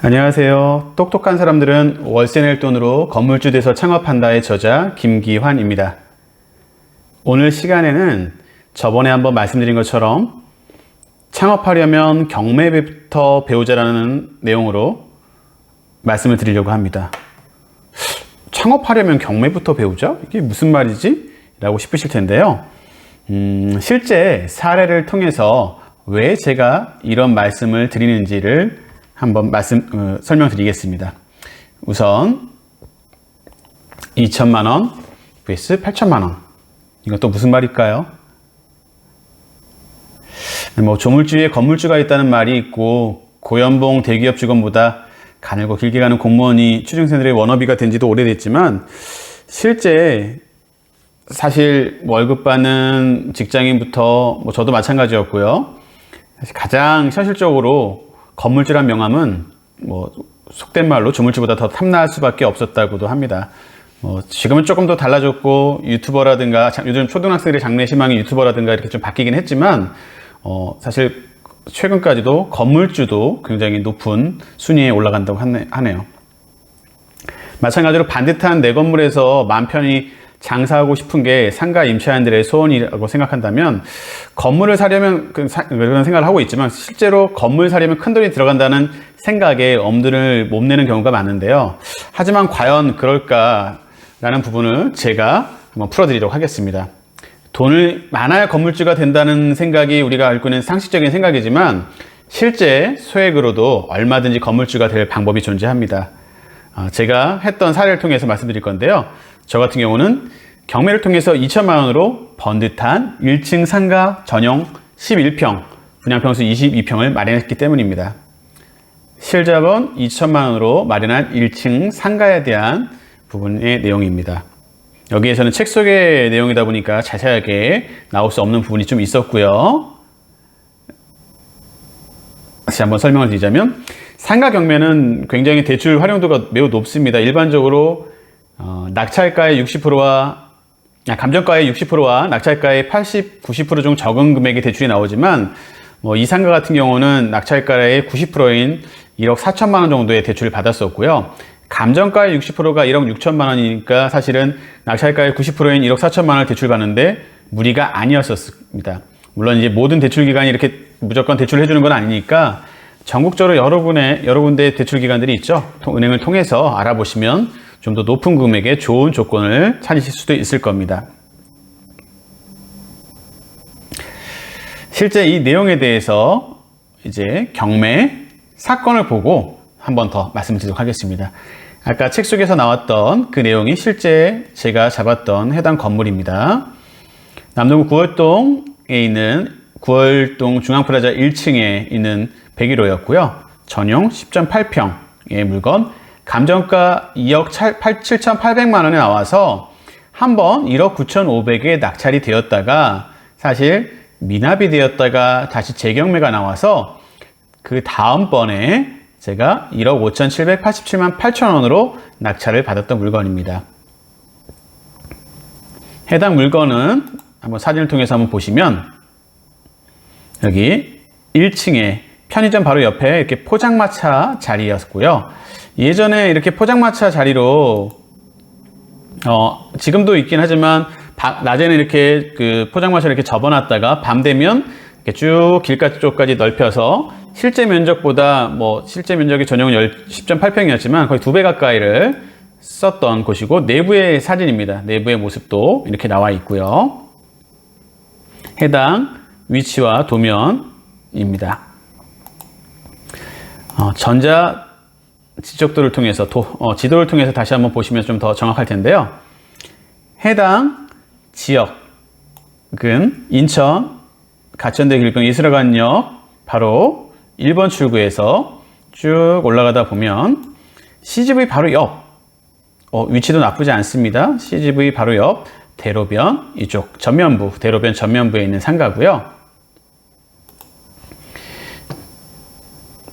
안녕하세요. 똑똑한 사람들은 월세 낼 돈으로 건물주 돼서 창업한다의 저자 김기환입니다. 오늘 시간에는 저번에 한번 말씀드린 것처럼 창업하려면 경매부터 배우자라는 내용으로 말씀을 드리려고 합니다. 창업하려면 경매부터 배우자? 이게 무슨 말이지? 라고 싶으실 텐데요. 실제 사례를 통해서 왜 제가 이런 말씀을 드리는지를 한번 설명드리겠습니다. 우선 2천만원 vs 8천만원. 이건 또 무슨 말일까요? 조물주에 건물주가 있다는 말이 있고, 고연봉 대기업 직원보다 가늘고 길게 가는 공무원이 취준생들의 워너비가 된 지도 오래됐지만, 실제 사실 월급 받는 직장인부터 저도 마찬가지였고요. 사실 가장 현실적으로 건물주란 명함은 속된 말로 조물주보다 더 탐나할 수밖에 없었다고도 합니다. 지금은 조금 더 달라졌고, 유튜버라든가 요즘 초등학생들의 장래희망이 유튜버라든가 이렇게 좀 바뀌긴 했지만, 사실 최근까지도 건물주도 굉장히 높은 순위에 올라간다고 하네요. 마찬가지로 반듯한 내 건물에서 마음 편히 장사하고 싶은 게 상가 임차인들의 소원이라고 생각한다면, 건물을 사려면 그런 생각을 하고 있지만, 실제로 건물 사려면 큰돈이 들어간다는 생각에 엄두를 못 내는 경우가 많은데요. 하지만 과연 그럴까라는 부분을 제가 한번 풀어드리도록 하겠습니다. 돈을 많아야 건물주가 된다는 생각이 우리가 알고 있는 상식적인 생각이지만, 실제 소액으로도 얼마든지 건물주가 될 방법이 존재합니다. 제가 했던 사례를 통해서 말씀드릴 건데요. 저 같은 경우는 경매를 통해서 2천만 원으로 번듯한 1층 상가 전용 11평, 분양평수 22평을 마련했기 때문입니다. 실자본 2천만 원으로 마련한 1층 상가에 대한 부분의 내용입니다. 여기에서는 책 속의 내용이다 보니까 자세하게 나올 수 없는 부분이 좀 있었고요. 다시 한번 설명을 드리자면, 상가 경매는 굉장히 대출 활용도가 매우 높습니다. 일반적으로 낙찰가의 60%와 감정가의 60%와 낙찰가의 80, 90% 중 적은 금액의 대출이 나오지만, 이 상가 같은 경우는 낙찰가의 90%인 1억 4천만 원 정도의 대출을 받았었고요. 감정가의 60%가 1억 6천만 원이니까 사실은 낙찰가의 90%인 1억 4천만 원을 대출받는데 무리가 아니었었습니다. 물론 이제 모든 대출 기관이 이렇게 무조건 대출을 해주는 건 아니니까 전국적으로 여러 군데 대출 기관들이 있죠. 은행을 통해서 알아보시면 좀 더 높은 금액의 좋은 조건을 찾으실 수도 있을 겁니다. 실제 이 내용에 대해서 이제 경매 사건을 보고 한 번 더 말씀드리도록 하겠습니다. 아까 책 속에서 나왔던 그 내용이 실제 제가 잡았던 해당 건물입니다. 남동구 구월동에 있는 구월동 중앙플라자 1층에 있는 101호였고요. 전용 10.8평의 물건, 감정가 2억 7,800만 원에 나와서 한번 1억 9,500에 낙찰이 되었다가 사실 미납이 되었다가 다시 재경매가 나와서 그 다음번에 제가 1억 5,787만 8천 원으로 낙찰을 받았던 물건입니다. 해당 물건은 한번 사진을 통해서 한번 보시면, 여기 1층에 편의점 바로 옆에 이렇게 포장마차 자리였고요. 예전에 이렇게 포장마차 자리로 지금도 있긴 하지만 낮에는 이렇게 그 포장마차를 이렇게 접어놨다가 밤 되면 이렇게 쭉 길가 쪽까지 넓혀서 실제 면적보다 실제 면적이 전용은 10.8평이었지만 거의 2배 가까이를 썼던 곳이고, 내부의 사진입니다. 내부의 모습도 이렇게 나와 있고요. 해당 위치와 도면입니다. 전자 지적도를 통해서 지도를 통해서 다시 한번 보시면 좀 더 정확할 텐데요. 해당 지역은 인천 가천대 길동 이슬아간역 바로 1번 출구에서 쭉 올라가다 보면 CGV 바로 옆, 위치도 나쁘지 않습니다. CGV 바로 옆 대로변 이쪽 전면부, 대로변 전면부에 있는 상가고요.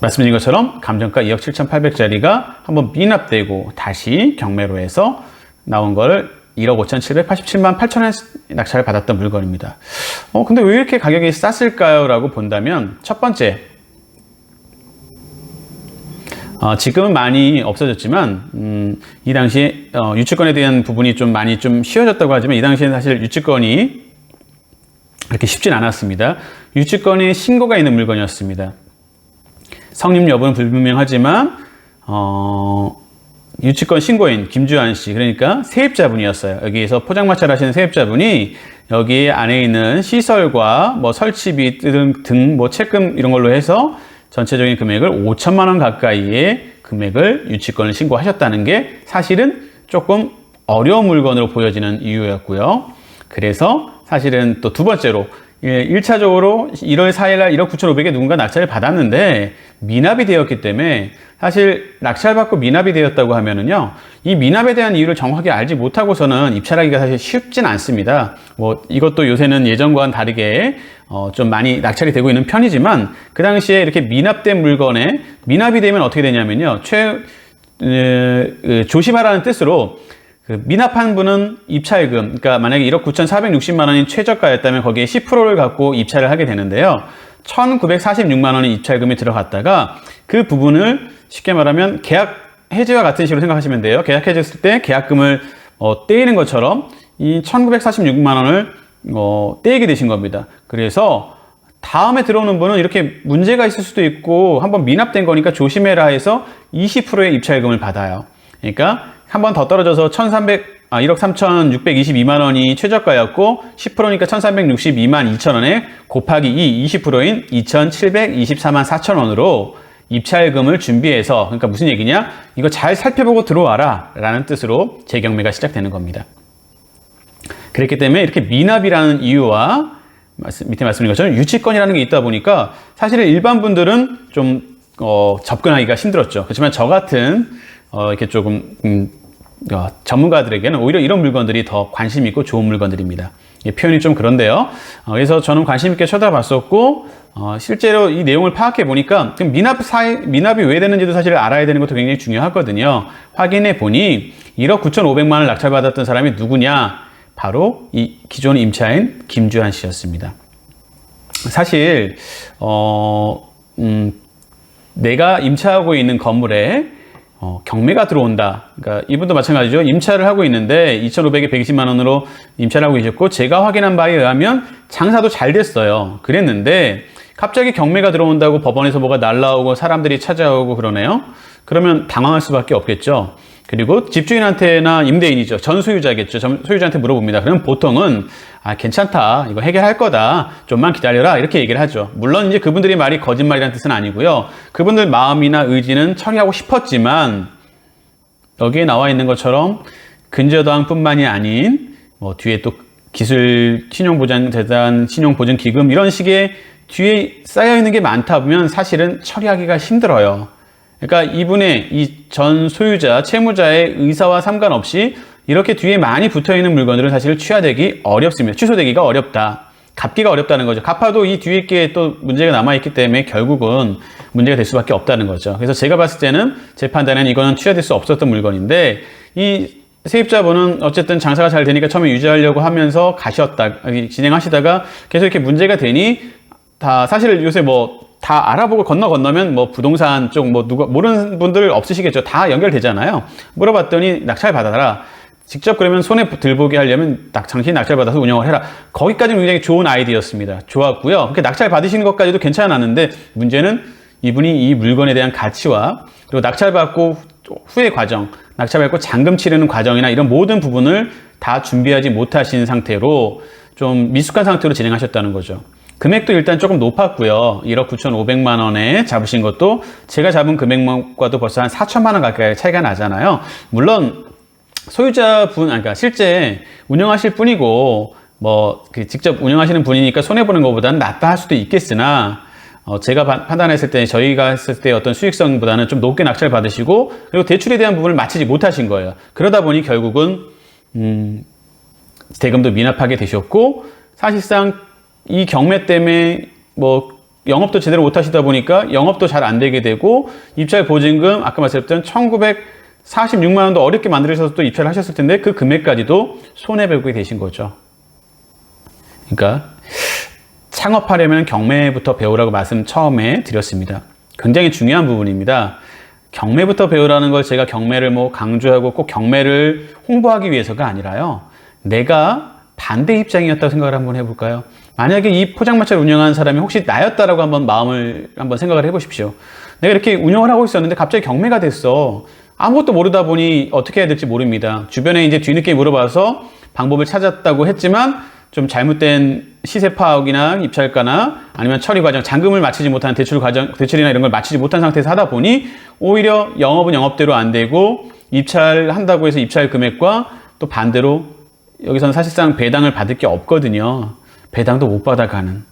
말씀드린 것처럼 감정가 2억 7,800짜리가 한번 미납되고 다시 경매로 해서 나온 거를 1억 5,787만 8천원 낙찰을 받았던 물건입니다. 근데 왜 이렇게 가격이 쌌을까요? 라고 본다면, 첫 번째, 지금은 많이 없어졌지만 이 당시에 유치권에 대한 부분이 좀 많이 좀 쉬워졌다고 하지만 이 당시에는 사실 유치권이 그렇게 쉽진 않았습니다. 유치권에 신고가 있는 물건이었습니다. 성립 여부는 불분명하지만 유치권 신고인 김주환 씨, 그러니까 세입자분이었어요. 여기에서 포장마차를 하시는 세입자분이 여기 안에 있는 시설과 뭐 설치비 등 뭐 채금 이런 걸로 해서 전체적인 금액을 5천만 원 가까이의 금액을 유치권을 신고하셨다는 게 사실은 조금 어려운 물건으로 보여지는 이유였고요. 그래서 사실은 또 두 번째로 1차적으로 1월 4일 날 1억 9,500에 누군가 낙찰을 받았는데 미납이 되었기 때문에 사실 낙찰받고 미납이 되었다고 하면은요, 이 미납에 대한 이유를 정확하게 알지 못하고서는 입찰하기가 사실 쉽진 않습니다. 뭐 이것도 요새는 예전과는 다르게 좀 많이 낙찰이 되고 있는 편이지만 그 당시에 이렇게 미납된 물건에 미납이 되면 어떻게 되냐면요, 조심하라는 뜻으로 그 미납한 분은 입찰금, 그러니까 만약에 1억 9,460만 원이 최저가였다면 거기에 10%를 갖고 입찰을 하게 되는데요. 1,946만 원의 입찰금이 들어갔다가 그 부분을 쉽게 말하면 계약 해지와 같은 식으로 생각하시면 돼요. 계약 해지했을 때 계약금을 떼이는 것처럼 이 1,946만 원을 떼이게 되신 겁니다. 그래서 다음에 들어오는 분은 이렇게 문제가 있을 수도 있고 한번 미납된 거니까 조심해라 해서 20%의 입찰금을 받아요. 그러니까 한 번 더 떨어져서 1억 3,622만 원이 최저가였고 10%니까 1,362만 2천 원에 곱하기 20%인 2,724만 4천 원으로 입찰금을 준비해서, 그러니까 무슨 얘기냐? 이거 잘 살펴보고 들어와라 라는 뜻으로 재경매가 시작되는 겁니다. 그렇기 때문에 이렇게 미납이라는 이유와 밑에 말씀드린 것처럼 유치권이라는 게 있다 보니까 사실은 일반 분들은 좀 접근하기가 힘들었죠. 그렇지만 저 같은 이렇게 조금 전문가들에게는 오히려 이런 물건들이 더 관심 있고 좋은 물건들입니다. 표현이 좀 그런데요. 그래서 저는 관심 있게 쳐다봤었고 실제로 이 내용을 파악해 보니까 미납이 왜 되는지도 사실 알아야 되는 것도 굉장히 중요하거든요. 확인해 보니 1억 9,500만 원을 낙찰받았던 사람이 누구냐? 바로 이 기존 임차인 김주환 씨였습니다. 사실 내가 임차하고 있는 건물에 경매가 들어온다. 그러니까 이분도 마찬가지죠. 임차를 하고 있는데 2,500에 120만 원으로 임차를 하고 계셨고 제가 확인한 바에 의하면 장사도 잘 됐어요. 그랬는데 갑자기 경매가 들어온다고 법원에서 뭐가 날라오고 사람들이 찾아오고 그러네요. 그러면 당황할 수밖에 없겠죠. 그리고 집주인한테나 임대인이죠. 전 소유자겠죠. 전 소유자한테 물어봅니다. 그럼 보통은 괜찮다. 이거 해결할 거다. 좀만 기다려라. 이렇게 얘기를 하죠. 물론 이제 그분들의 말이 거짓말이라는 뜻은 아니고요. 그분들 마음이나 의지는 처리하고 싶었지만 여기에 나와 있는 것처럼 근저당뿐만이 아닌 뒤에 또 기술 신용보장재단, 신용보증기금 이런 식의 뒤에 쌓여 있는 게 많다 보면 사실은 처리하기가 힘들어요. 그러니까 이분의 이 전 소유자, 채무자의 의사와 상관없이 이렇게 뒤에 많이 붙어있는 물건들은 사실 취하되기 어렵습니다. 취소되기가 어렵다. 갚기가 어렵다는 거죠. 갚아도 이 뒤에 게 또 문제가 남아있기 때문에 결국은 문제가 될 수밖에 없다는 거죠. 그래서 제가 봤을 때는 제 판단에는 이거는 취하될 수 없었던 물건인데 이 세입자분은 어쨌든 장사가 잘 되니까 처음에 유지하려고 하면서 진행하시다가 계속 이렇게 문제가 되니 사실 요새 다 알아보고 건너면 부동산 쪽 누가 모르는 분들 없으시겠죠. 다 연결되잖아요. 물어봤더니 낙찰 받아라. 직접 그러면 손에 들보게 하려면 당신이 낙찰 받아서 운영을 해라. 거기까지는 굉장히 좋은 아이디어였습니다. 좋았고요. 그렇게 낙찰 받으시는 것까지도 괜찮았는데 문제는 이분이 이 물건에 대한 가치와 그리고 낙찰 받고 후의 과정, 낙찰 받고 잔금 치르는 과정이나 이런 모든 부분을 다 준비하지 못하신 상태로 좀 미숙한 상태로 진행하셨다는 거죠. 금액도 일단 조금 높았고요. 1억 9,500만 원에 잡으신 것도 제가 잡은 금액과도 벌써 한 4천만 원 가까이 차이가 나잖아요. 물론 소유자분, 그러니까 실제 운영하실 분이고 직접 운영하시는 분이니까 손해보는 것보다는 낫다 할 수도 있겠으나 제가 판단했을 때 저희가 했을 때 어떤 수익성보다는 좀 높게 낙찰 받으시고 그리고 대출에 대한 부분을 마치지 못하신 거예요. 그러다 보니 결국은 대금도 미납하게 되셨고 사실상 이 경매 때문에 영업도 제대로 못 하시다 보니까 영업도 잘 안 되게 되고 입찰 보증금 아까 말씀드렸던 1,946만 원도 어렵게 만들어서 또 입찰을 하셨을 텐데 그 금액까지도 손해보게 되신 거죠. 그러니까 창업하려면 경매부터 배우라고 말씀 처음에 드렸습니다. 굉장히 중요한 부분입니다. 경매부터 배우라는 걸 제가 경매를 뭐 강조하고 꼭 경매를 홍보하기 위해서가 아니라요. 내가 반대 입장이었다고 생각을 한번 해볼까요? 만약에 이 포장마차를 운영하는 사람이 혹시 나였다라고 한번 마음을 한번 생각을 해보십시오. 내가 이렇게 운영을 하고 있었는데 갑자기 경매가 됐어. 아무것도 모르다 보니 어떻게 해야 될지 모릅니다. 주변에 이제 뒤늦게 물어봐서 방법을 찾았다고 했지만 좀 잘못된 시세 파악이나 입찰가나 아니면 처리 과정, 잔금을 마치지 못한 대출 과정, 대출이나 이런 걸 마치지 못한 상태에서 하다 보니 오히려 영업은 영업대로 안 되고 입찰한다고 해서 입찰 금액과 또 반대로 여기서는 사실상 배당을 받을 게 없거든요. 배당도 못 받아가는.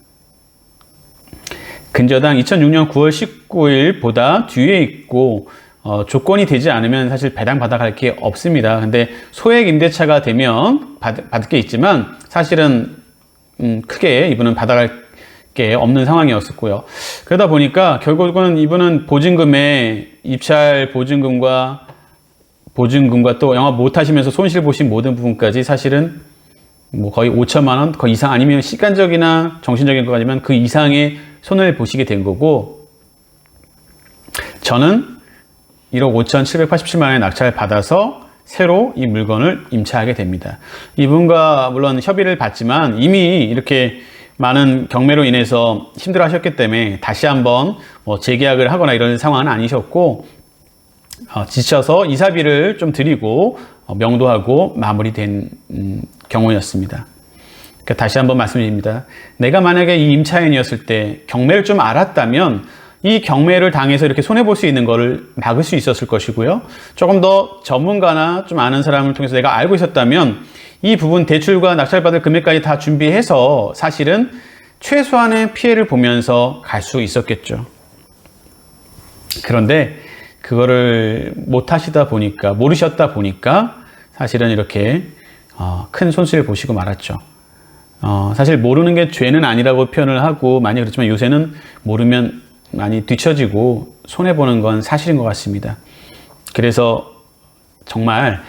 근저당 2006년 9월 19일보다 뒤에 있고 조건이 되지 않으면 사실 배당 받아갈 게 없습니다. 근데 소액 임대차가 되면 받을 게 있지만 사실은 크게 이분은 받아갈 게 없는 상황이었었고요. 그러다 보니까 결국은 이분은 보증금에 입찰 보증금과 또 영업 못 하시면서 손실 보신 모든 부분까지 사실은 뭐 거의 5천만 원, 그 이상 아니면 시간적이나 정신적인 거 아니면 그 이상의 손을 보시게 된 거고, 저는 1억 5,787만 원의 낙찰을 받아서 새로 이 물건을 임차하게 됩니다. 이분과 물론 협의를 받지만 이미 이렇게 많은 경매로 인해서 힘들어 하셨기 때문에 다시 한번 뭐 재계약을 하거나 이런 상황은 아니셨고, 지쳐서 이사비를 좀 드리고 명도하고 마무리된 경우였습니다. 그러니까 다시 한번 말씀드립니다. 내가 만약에 이 임차인이었을 때 경매를 좀 알았다면 이 경매를 당해서 이렇게 손해볼 수 있는 거를 막을 수 있었을 것이고요. 조금 더 전문가나 좀 아는 사람을 통해서 내가 알고 있었다면 이 부분 대출과 낙찰받을 금액까지 다 준비해서 사실은 최소한의 피해를 보면서 갈 수 있었겠죠. 그런데 그거를 못 하시다 보니까, 모르셨다 보니까 사실은 이렇게 큰 손실을 보시고 말았죠. 사실 모르는 게 죄는 아니라고 표현을 하고 많이 그렇지만 요새는 모르면 많이 뒤처지고 손해보는 건 사실인 것 같습니다. 그래서 정말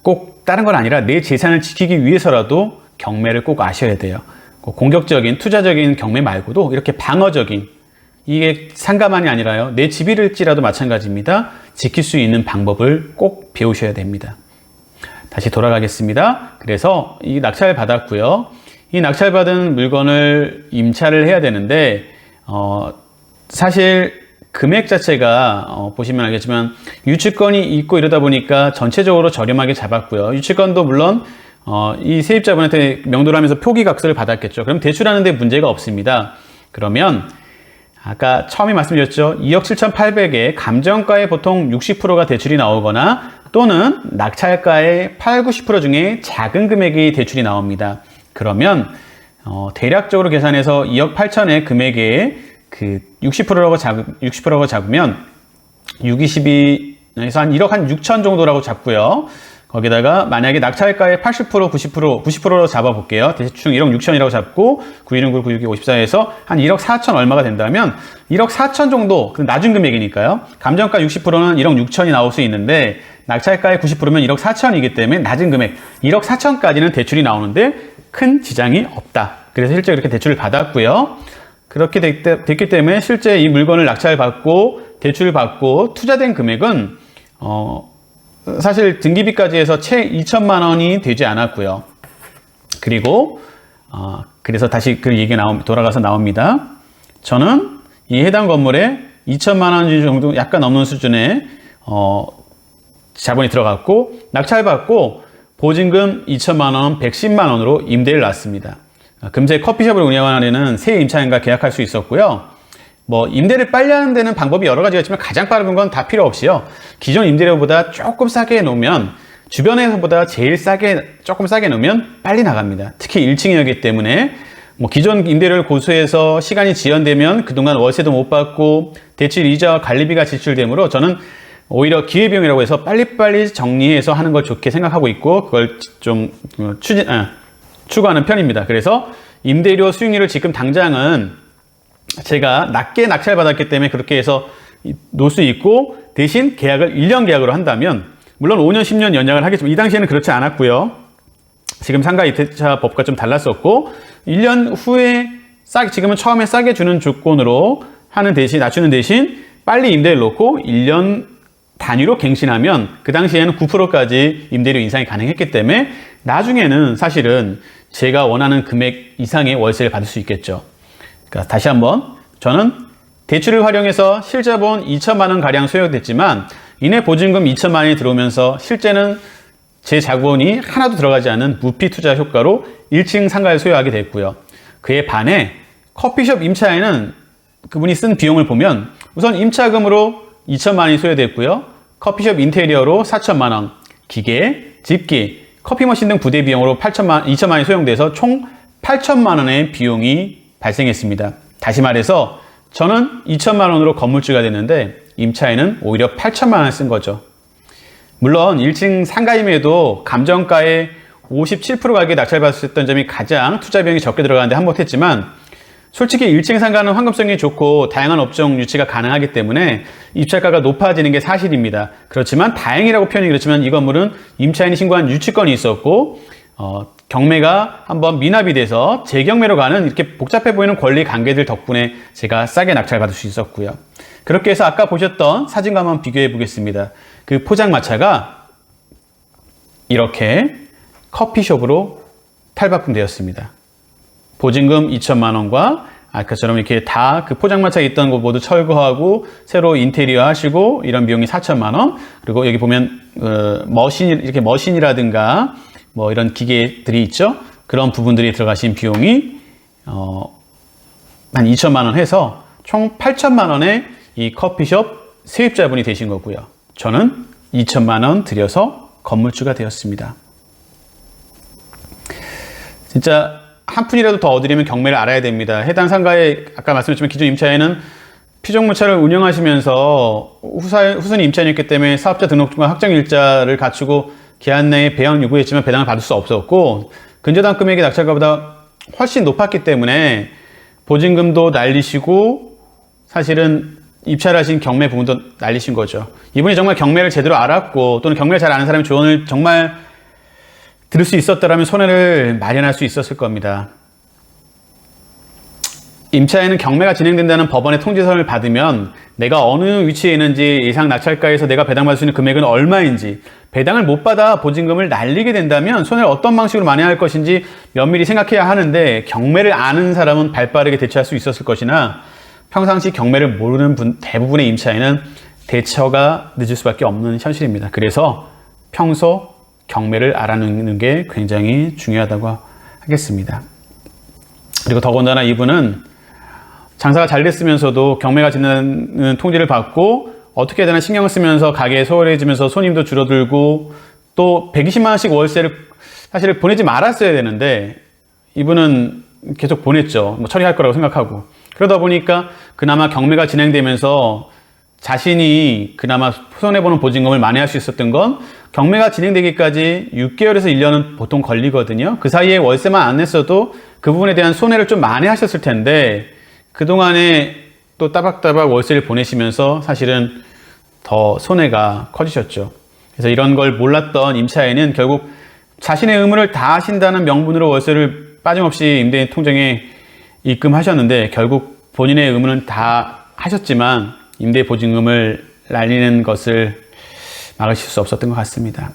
꼭 다른 건 아니라 내 재산을 지키기 위해서라도 경매를 꼭 아셔야 돼요. 공격적인 투자적인 경매 말고도 이렇게 방어적인, 이게 상가만이 아니라요, 내 집이 될지라도 마찬가지입니다. 지킬 수 있는 방법을 꼭 배우셔야 됩니다. 다시 돌아가겠습니다. 그래서 이 낙찰을 받았고요. 이 낙찰받은 물건을 임차를 해야 되는데 사실 금액 자체가 보시면 알겠지만 유치권이 있고 이러다 보니까 전체적으로 저렴하게 잡았고요. 유치권도 물론 이 세입자분한테 명도를 하면서 표기각서를 받았겠죠. 그럼 대출하는 데 문제가 없습니다. 그러면 아까 처음에 말씀드렸죠. 2억 7,800에 감정가의 보통 60%가 대출이 나오거나 또는 낙찰가의 8, 90% 중에 작은 금액이 대출이 나옵니다. 그러면 대략적으로 계산해서 2억 8천의 금액에 그 60%라고 잡으면 6, 22에서 한 1억 한 6천 정도라고 잡고요. 거기다가 만약에 낙찰가의 80%, 90%로 잡아볼게요. 대충 1억 6천이라고 잡고 919, 962, 54에서 한 1억 4천 얼마가 된다면 1억 4천 정도, 낮은 금액이니까요. 감정가 60%는 1억 6천이 나올 수 있는데 낙찰가의 90%면 1억 4천이기 때문에 낮은 금액 1억 4천까지는 대출이 나오는데 큰 지장이 없다. 그래서 실제 이렇게 대출을 받았고요. 그렇게 됐기 때문에 실제 이 물건을 낙찰받고 대출을 받고 투자된 금액은 사실 등기비까지 해서 채 2천만 원이 되지 않았고요. 그리고 그래서 다시 그 얘기가 돌아가서 나옵니다. 저는 이 해당 건물에 2천만 원 정도 약간 넘는 수준의 자본이 들어갔고 낙찰받고 보증금 2천만 원, 110만 원으로 임대를 놨습니다. 금세 커피숍을 운영하는 새 임차인과 계약할 수 있었고요. 뭐 임대를 빨리 하는 데는 방법이 여러 가지가 있지만 가장 빠른 건 다 필요 없이요. 기존 임대료보다 조금 싸게 해놓으면, 주변에서보다 제일 조금 싸게 놓으면 빨리 나갑니다. 특히 1층이었기 때문에 뭐 기존 임대료를 고수해서 시간이 지연되면 그동안 월세도 못 받고 대출 이자와 관리비가 지출되므로 저는 오히려 기회비용이라고 해서 빨리빨리 정리해서 하는 걸 좋게 생각하고 있고 그걸 좀 추구하는 편입니다. 그래서 임대료 수익률을 지금 당장은 제가 낮게 낙찰받았기 때문에 그렇게 해서 놓을 수 있고, 대신 계약을 1년 계약으로 한다면 물론 5년, 10년 연장을 하겠지만 이 당시에는 그렇지 않았고요. 지금 상가 임대차 법과 좀 달랐었고 1년 후에 지금은 처음에 싸게 주는 조건으로 하는 대신, 낮추는 대신 빨리 임대를 놓고 1년 단위로 갱신하면 그 당시에는 9%까지 임대료 인상이 가능했기 때문에 나중에는 사실은 제가 원하는 금액 이상의 월세를 받을 수 있겠죠. 그러니까 다시 한번 저는 대출을 활용해서 실자본 2천만 원 가량 소요됐지만 이내 보증금 2천만 원이 들어오면서 실제는 제 자본이 하나도 들어가지 않은 무피 투자 효과로 1층 상가를 소유하게 됐고요. 그에 반해 커피숍 임차에는 그분이 쓴 비용을 보면 우선 임차금으로 2천만 원이 소요됐고요. 커피숍 인테리어로 4천만 원, 기계, 집기, 커피 머신 등 부대 비용으로 2천만 원이 소용돼서 총 8천만 원의 비용이 발생했습니다. 다시 말해서 저는 2천만 원으로 건물주가 됐는데 임차에는 오히려 8천만 원을 쓴 거죠. 물론 1층 상가임에도 감정가의 57% 가격에 낙찰받았던 점이 가장 투자 비용이 적게 들어가는데 한몫했지만 솔직히 1층 상가는 환급성이 좋고 다양한 업종 유치가 가능하기 때문에 입찰가가 높아지는 게 사실입니다. 그렇지만 다행이라고 표현이 그렇지만 이 건물은 임차인이 신고한 유치권이 있었고 경매가 한번 미납이 돼서 재경매로 가는 이렇게 복잡해 보이는 권리 관계들 덕분에 제가 싸게 낙찰받을 수 있었고요. 그렇게 해서 아까 보셨던 사진과 한번 비교해 보겠습니다. 그 포장마차가 이렇게 커피숍으로 탈바꿈되었습니다. 보증금 2천만 원과 아까처럼 이렇게 다 그 포장마차에 있던 거 모두 철거하고 새로 인테리어 하시고 이런 비용이 4천만 원. 그리고 여기 보면 이렇게 머신이라든가 뭐 이런 기계들이 있죠. 그런 부분들이 들어가신 비용이 한 2천만 원 해서 총 8천만 원의 이 커피숍 세입자분이 되신 거고요. 저는 2천만 원 들여서 건물주가 되었습니다. 진짜 한 푼이라도 더 얻으려면 경매를 알아야 됩니다. 해당 상가에 아까 말씀드렸지만 기존 임차인은 피정무차를 운영하시면서 후순위 임차인이었기 때문에 사업자 등록증과 확정일자를 갖추고 기한 내에 배당 요구했지만 배당을 받을 수 없었고 근저당 금액이 낙찰가보다 훨씬 높았기 때문에 보증금도 날리시고 사실은 입찰하신 경매 부분도 날리신 거죠. 이분이 정말 경매를 제대로 알았고 또는 경매를 잘 아는 사람이 조언을 정말 들을 수 있었더라면 손해를 마련할 수 있었을 겁니다. 임차에는 경매가 진행된다는 법원의 통지서를 받으면 내가 어느 위치에 있는지 예상 낙찰가에서 내가 배당받을 수 있는 금액은 얼마인지 배당을 못 받아 보증금을 날리게 된다면 손해를 어떤 방식으로 만회할 것인지 면밀히 생각해야 하는데 경매를 아는 사람은 발빠르게 대처할 수 있었을 것이나 평상시 경매를 모르는 대부분의 임차인은 대처가 늦을 수밖에 없는 현실입니다. 그래서 평소 경매를 알아놓는 게 굉장히 중요하다고 하겠습니다. 그리고 더군다나 이분은 장사가 잘 됐으면서도 경매가 진행하는 통지를 받고 어떻게 해야 되나 신경을 쓰면서 가게에 소홀해지면서 손님도 줄어들고 또 120만 원씩 월세를 사실 보내지 말았어야 되는데 이분은 계속 보냈죠. 뭐 처리할 거라고 생각하고. 그러다 보니까 그나마 경매가 진행되면서 자신이 그나마 손해보는 보증금을 만회할 수 있었던 건 경매가 진행되기까지 6개월에서 1년은 보통 걸리거든요. 그 사이에 월세만 안 냈어도 그 부분에 대한 손해를 좀 만회하셨을 텐데 그동안에 또 따박따박 월세를 보내시면서 사실은 더 손해가 커지셨죠. 그래서 이런 걸 몰랐던 임차인은 결국 자신의 의무를 다 하신다는 명분으로 월세를 빠짐없이 임대인 통장에 입금하셨는데 결국 본인의 의무는 다 하셨지만 임대 보증금을 날리는 것을 막으실 수 없었던 것 같습니다.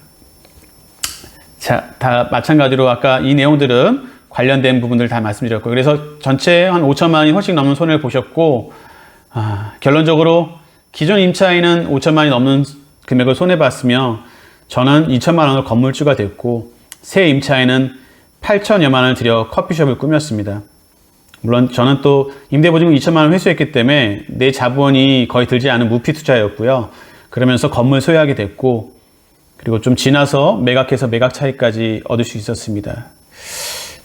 자, 다 마찬가지로 아까 이 내용들은 관련된 부분들 다 말씀드렸고 그래서 전체 한 5천만 원이 훨씬 넘는 손해를 보셨고 결론적으로 기존 임차인은 5천만 원이 넘는 금액을 손해봤으며 저는 2천만 원으로 건물주가 됐고 새 임차인은 8천여만 원을 들여 커피숍을 꾸몄습니다. 물론 저는 또 임대보증금 2천만 원 회수했기 때문에 내 자본이 거의 들지 않은 무피 투자였고요. 그러면서 건물 소유하게 됐고 그리고 좀 지나서 매각해서 매각 차익까지 얻을 수 있었습니다.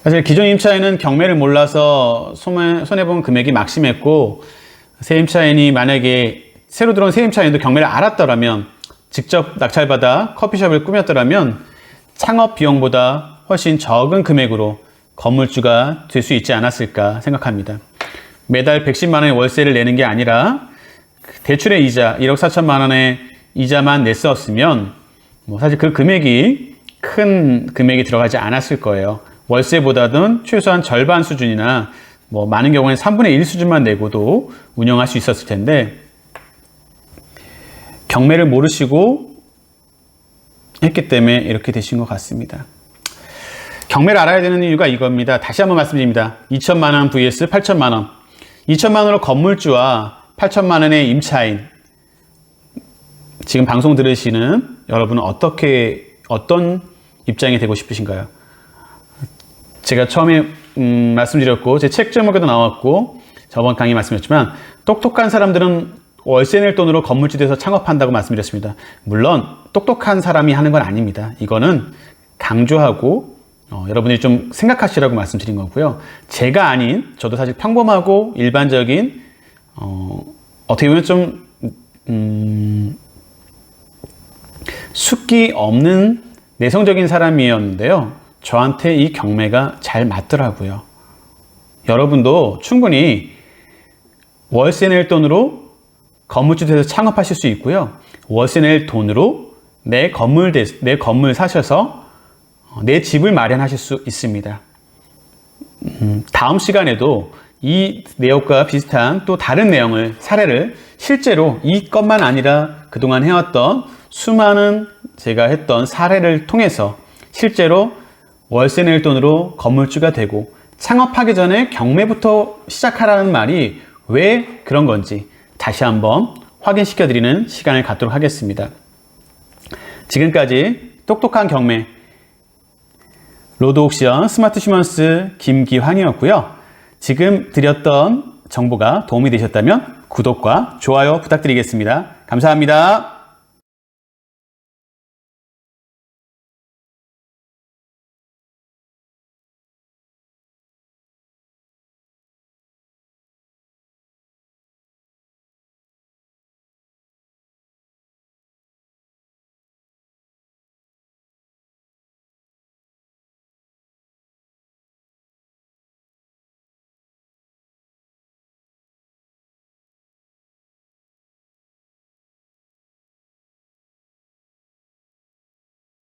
사실 기존 임차인은 경매를 몰라서 손해본 금액이 막심했고 새 임차인이 만약에 새로 들어온 새 임차인도 경매를 알았더라면 직접 낙찰받아 커피숍을 꾸몄더라면 창업 비용보다 훨씬 적은 금액으로 건물주가 될 수 있지 않았을까 생각합니다. 매달 110만 원의 월세를 내는 게 아니라 대출의 이자 1억 4천만 원의 이자만 냈었으면 사실 그 금액이 큰 금액이 들어가지 않았을 거예요. 월세보다는 최소한 절반 수준이나 많은 경우에는 3분의 1 수준만 내고도 운영할 수 있었을 텐데 경매를 모르시고 했기 때문에 이렇게 되신 것 같습니다. 경매를 알아야 되는 이유가 이겁니다. 다시 한번 말씀드립니다. 2천만 원 vs 8천만 원. 2천만 원으로 건물주와 8천만 원의 임차인. 지금 방송 들으시는 여러분은 어떤 입장이 되고 싶으신가요? 제가 처음에 말씀드렸고 제 책 제목에도 나왔고 저번 강의 말씀드렸지만 똑똑한 사람들은 월세 낼 돈으로 건물주에서 창업한다고 말씀드렸습니다. 물론 똑똑한 사람이 하는 건 아닙니다. 이거는 강조하고 여러분이 좀 생각하시라고 말씀드린 거고요. 제가 아닌 저도 사실 평범하고 일반적인 어떻게 보면 좀 숫기 없는 내성적인 사람이었는데요. 저한테 이 경매가 잘 맞더라고요. 여러분도 충분히 월세 낼 돈으로 건물주에서 창업하실 수 있고요. 월세 낼 돈으로 내 건물 사셔서 내 집을 마련하실 수 있습니다. 다음 시간에도 이 내용과 비슷한 또 다른 내용을, 사례를 실제로 이 것만 아니라 그동안 해왔던 수많은 제가 했던 사례를 통해서 실제로 월세 낼 돈으로 건물주가 되고 창업하기 전에 경매부터 시작하라는 말이 왜 그런 건지 다시 한번 확인시켜 드리는 시간을 갖도록 하겠습니다. 지금까지 똑똑한 경매 로드옥션 스마트 시먼스 김기환이었고요. 지금 드렸던 정보가 도움이 되셨다면 구독과 좋아요 부탁드리겠습니다. 감사합니다.